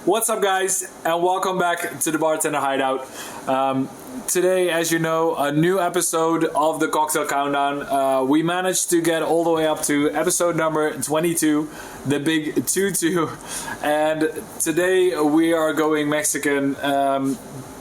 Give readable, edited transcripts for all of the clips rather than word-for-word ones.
What's up, guys, and welcome back to the Bartender Hideout. Today, as you know, a new episode of the Cocktail Countdown. We managed to get all the way up to episode number 22, the big 2-2, and today we are going Mexican.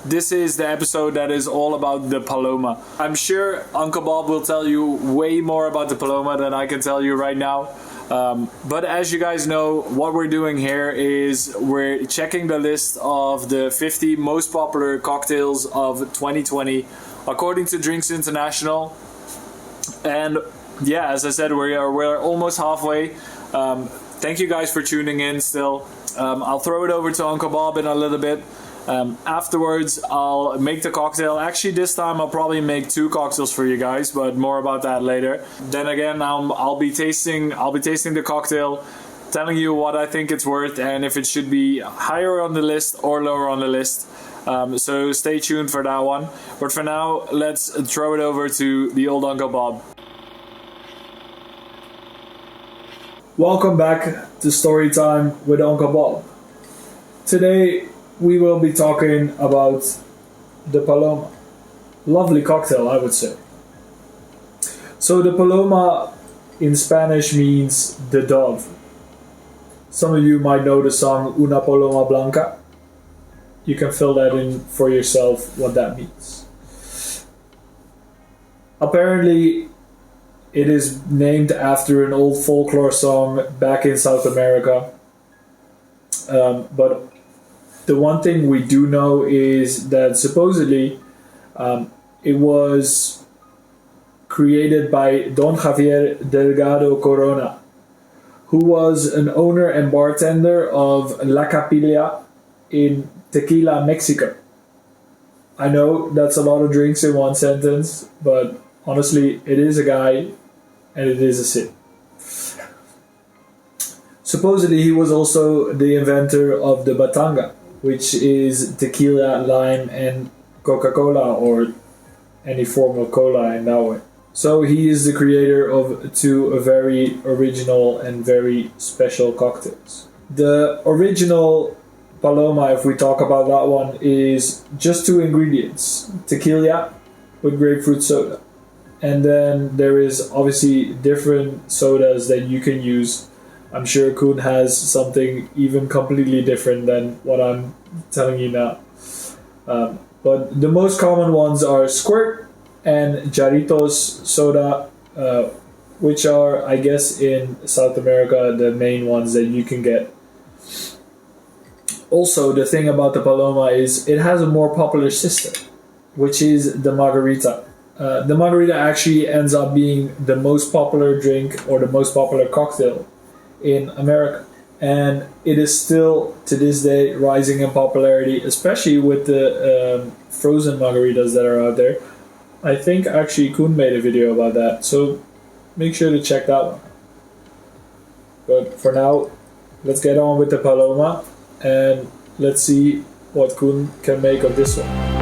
This is the episode that is all about the Paloma. I'm sure Uncle Bob will tell you way more about the Paloma than I can tell you right now. But as you guys know, what we're doing here is we're checking the list of the 50 most popular cocktails of 2020 according to Drinks International. And yeah, as I said, we're almost halfway. Thank you guys for tuning in still. I'll throw it over to Uncle Bob in a little bit. Afterwards, I'll make the cocktail. Actually, this time I'll probably make 2 cocktails for you guys, but more about that later. Then again, I'll be tasting the cocktail, telling you what I think it's worth and if it should be higher on the list or lower on the list. So stay tuned for that one. But for now, let's throw it over to the old Uncle Bob. Welcome back to Story Time with Uncle Bob. Today we will be talking about the Paloma. Lovely cocktail, I would say. So the Paloma in Spanish means the dove. Some of you might know the song Una Paloma Blanca. You can fill that in for yourself what that means. Apparently, it is named after an old folklore song back in South America. But the one thing we do know is that supposedly it was created by Don Javier Delgado Corona, who was an owner and bartender of La Capilla in Tequila, Mexico. I know that's a lot of drinks in one sentence, but honestly, it is a guy and it is a city. Supposedly, he was also the inventor of the Batanga, which is tequila, lime, and Coca-Cola, or any form of cola in that way. So he is the creator of 2 very original and very special cocktails. The original Paloma, if we talk about that one, is just 2 ingredients: tequila with grapefruit soda. And then there is obviously different sodas that you can use. I'm sure Kuhn has something even completely different than what I'm telling you now. But the most common ones are Squirt and Jarritos soda, which are, I guess, in South America, the main ones that you can get. Also, the thing about the Paloma is it has a more popular sister, which is the Margarita. The Margarita actually ends up being the most popular drink or the most popular cocktail in America, and it is still to this day rising in popularity, especially with the frozen margaritas that are out there. I think actually Kuhn made a video about that, so make sure to check that one. But for now, let's get on with the Paloma and let's see what Kuhn can make of this one.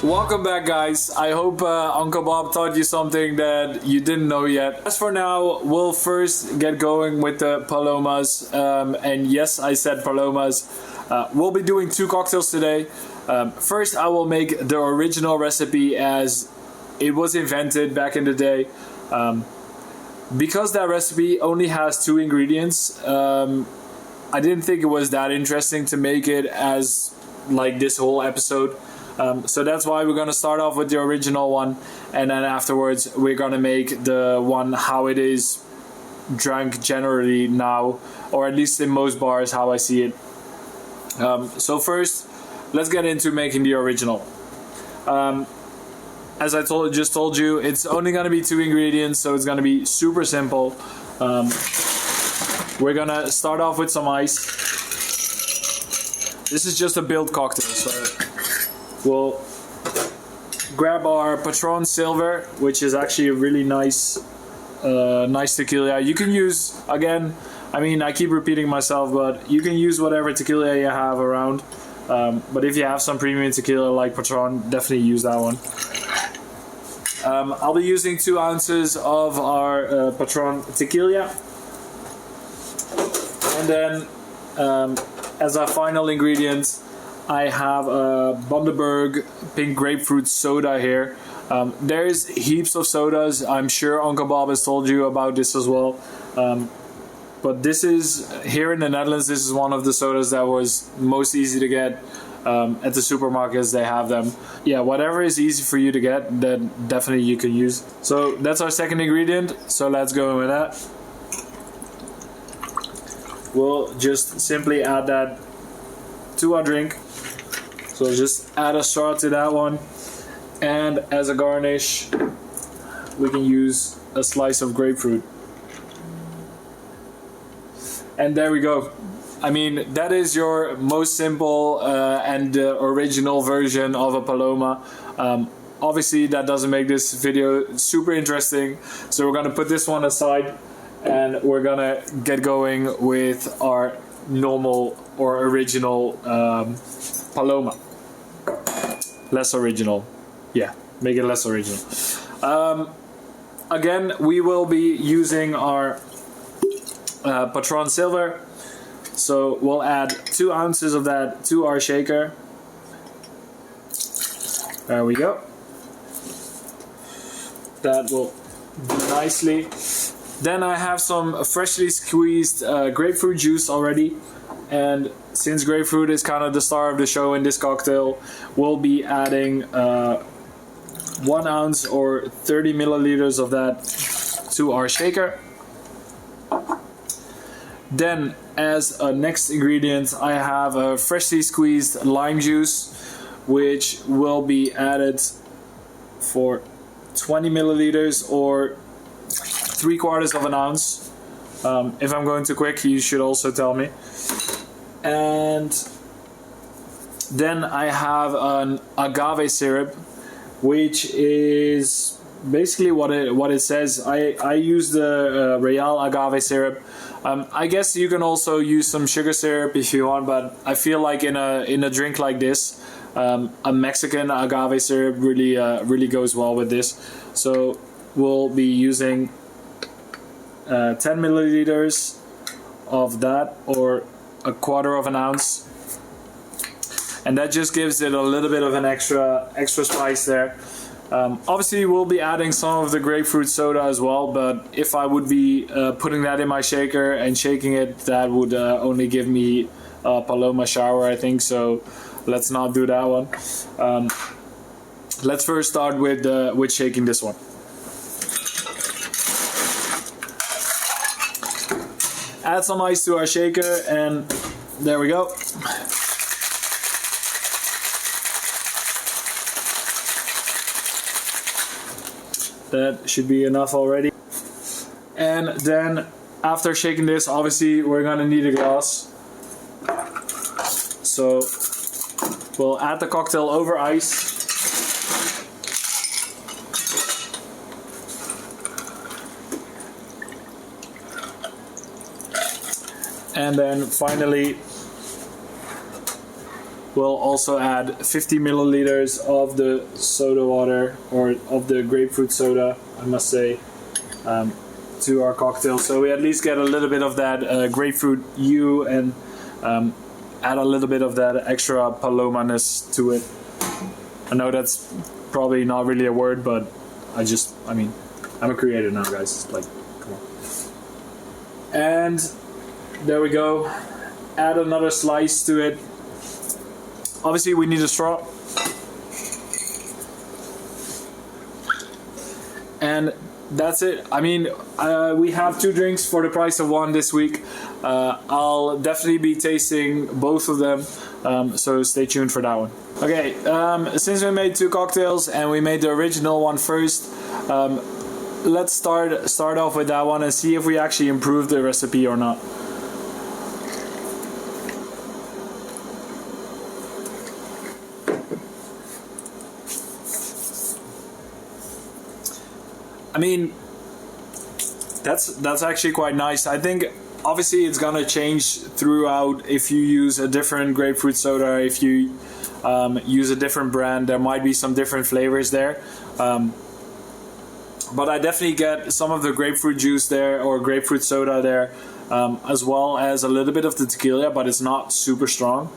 Welcome back, guys. I hope Uncle Bob taught you something that you didn't know yet. As for now, we'll first get going with the Palomas. And yes, I said Palomas. We'll be doing 2 cocktails today. First, I will make the original recipe as it was invented back in the day. Because that recipe only has 2 ingredients, I didn't think it was that interesting to make it as like this whole episode. So that's why we're going to start off with the original one, and then afterwards we're going to make the one how it is drank generally now, or at least in most bars how I see it. So first, let's get into making the original. As I just told you, it's only going to be 2 ingredients, so it's going to be super simple. We're going to start off with some ice. This is just a build cocktail, so we'll grab our Patron Silver, which is actually a really nice tequila. You can use, again, I mean, I keep repeating myself, but you can use whatever tequila you have around. But if you have some premium tequila like Patron, definitely use that one. I'll be using 2 ounces of our Patron tequila. And then as a final ingredient, I have a Bundaberg pink grapefruit soda here. There's heaps of sodas. I'm sure Uncle Bob has told you about this as well. But this is, here in the Netherlands, this is one of the sodas that was most easy to get at the supermarkets. They have them. Yeah, whatever is easy for you to get, then definitely you can use. So that's our second ingredient. So let's go in with that. We'll just simply add that to our drink. So just add a straw to that one. And as a garnish, we can use a slice of grapefruit. And there we go. I mean, that is your most simple and original version of a Paloma. Obviously, that doesn't make this video super interesting. So we're gonna put this one aside and we're gonna get going with our normal or original Paloma. Less original. Yeah, make it less original. Again, we will be using our Patron Silver. So we'll add 2 ounces of that to our shaker. There we go. That will do nicely. Then I have some freshly squeezed grapefruit juice already. And since grapefruit is kind of the star of the show in this cocktail, we'll be adding 1 ounce or 30 milliliters of that to our shaker. Then as a next ingredient, I have a freshly squeezed lime juice, which will be added for 20 milliliters or 3/4 of an ounce. If I'm going too quick, you should also tell me. And then I have an agave syrup, which is basically what it says. I use the Real agave syrup. I guess you can also use some sugar syrup if you want, but I feel like in a drink like this, a Mexican agave syrup really goes well with this. So we'll be using 10 milliliters of that, or 1/4 of an ounce, and that just gives it a little bit of an extra spice there. Obviously we'll be adding some of the grapefruit soda as well, but if I would be putting that in my shaker and shaking it, that would only give me a Paloma shower, I think. So let's not do that one. Let's first start with shaking this one. Add some ice to our shaker, and there we go. That should be enough already. And then after shaking this, obviously we're gonna need a glass. So we'll add the cocktail over ice. And then finally, we'll also add 50 milliliters of the soda water, or of the grapefruit soda, I must say, to our cocktail. So we at least get a little bit of that grapefruit hue and add a little bit of that extra Paloma-ness to it. I know that's probably not really a word, but I mean, I'm a creator now, guys. Like, come on. And there we go. Add another slice to it. Obviously we need a straw. And that's it. I mean, we have 2 drinks for the price of 1 this week. I'll definitely be tasting both of them, so stay tuned for that one. Okay, since we made 2 cocktails and we made the original one first, let's start off with that one and see if we actually improved the recipe or not. I mean, that's actually quite nice. I think obviously it's gonna change throughout if you use a different grapefruit soda, if you use a different brand, there might be some different flavors there. But I definitely get some of the grapefruit juice there, or grapefruit soda there, as well as a little bit of the tequila, but it's not super strong.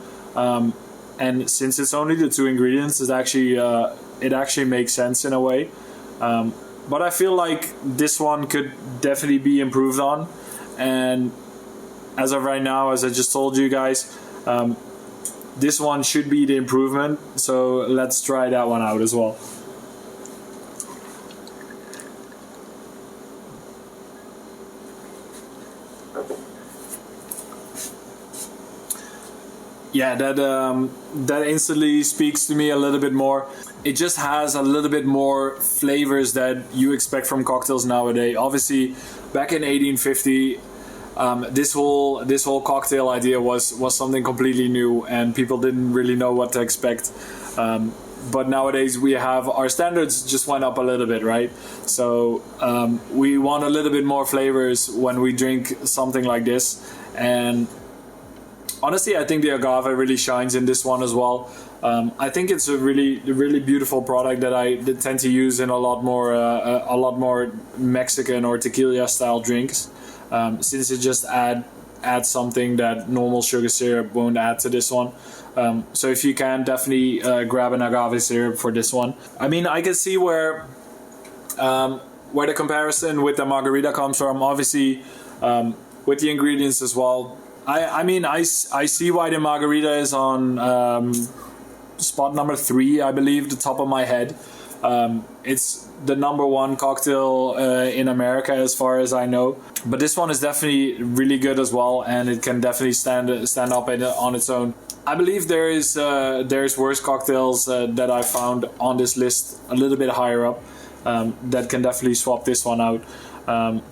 And since it's only the 2 ingredients, it actually makes sense in a way. But I feel like this one could definitely be improved on. And as of right now, as I just told you guys, this one should be the improvement. So let's try that one out as well. Yeah, that instantly speaks to me a little bit more. It just has a little bit more flavors that you expect from cocktails nowadays. Obviously, back in 1850, this whole cocktail idea was something completely new, and people didn't really know what to expect. But nowadays we have our standards just went up a little bit, right? So we want a little bit more flavors when we drink something like this. And honestly, I think the agave really shines in this one as well. I think it's a really beautiful product that I tend to use in a lot more Mexican or tequila style drinks, since it just adds something that normal sugar syrup won't add to this one. So if you can, definitely grab an agave syrup for this one. I mean, I can see where the comparison with the margarita comes from. Obviously, with the ingredients as well. I see why the margarita is on spot number 3, I believe, the top of my head. It's the number 1 cocktail in America as far as I know. But this one is definitely really good as well, and it can definitely stand up on its own. I believe there's worse cocktails that I found on this list a little bit higher up that can definitely swap this one out.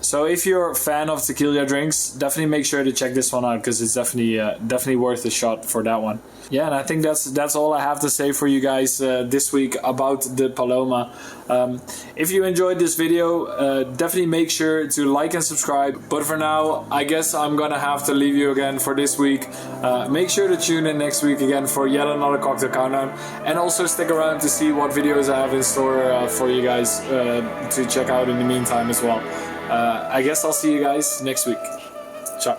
So if you're a fan of tequila drinks, definitely make sure to check this one out, because it's definitely worth a shot for that one. Yeah, and I think that's all I have to say for you guys this week about the Paloma. If you enjoyed this video, definitely make sure to like and subscribe. But for now, I guess I'm gonna have to leave you again for this week. Make sure to tune in next week again for yet another cocktail countdown, and also stick around to see what videos I have in store for you guys to check out in the meantime as well. I guess I'll see you guys next week. Ciao.